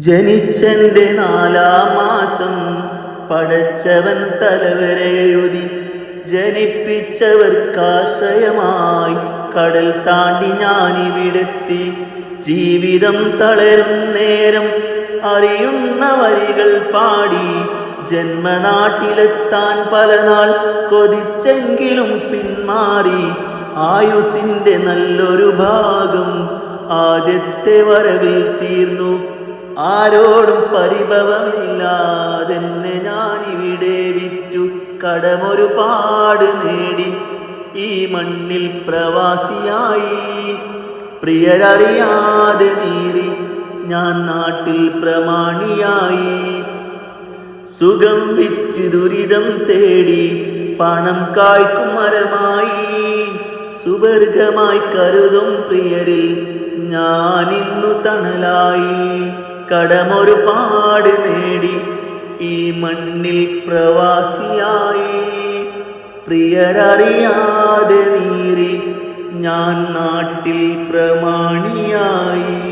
ജനിച്ചെന്റെ 4-ാം മാസം പടച്ചവൻ തലവരെഴുതി. ജനിപ്പിച്ചവർക്കാശ്രയമായി കടൽ താണ്ടി ഞാനിവിടെത്തി. ജീവിതം തളരും നേരം അറിയുന്ന വരികൾ പാടി. ജന്മനാട്ടിലെത്താൻ പലനാൾ കൊതിച്ചെങ്കിലും പിന്മാറി. ആയുസിൻ്റെ നല്ലൊരു ഭാഗം ആദ്യത്തെ വരവിൽ തീർന്നു. ആരോടും പരിഭവമില്ലാതെന്നെ ഞാനിവിടെ വിറ്റു. കടമൊരുപാട് നേടി ഈ മണ്ണിൽ പ്രവാസിയായി. പ്രിയരറിയാതെ നീറി ഞാൻ നാട്ടിൽ പ്രമാണിയായി. സുഖം വിറ്റ് ദുരിതം തേടി പണം കായ്ക്കും മരമായി. സുവർഗമായി കരുതും പ്രിയരിൽ ഞാനിന്നു തണലായി. കടമൊരുപാട് നേടി ഈ മണ്ണിൽ പ്രവാസിയായി. പ്രിയരറിയാതെ നീറി ഞാൻ നാട്ടിൽ പ്രമാണിയായി.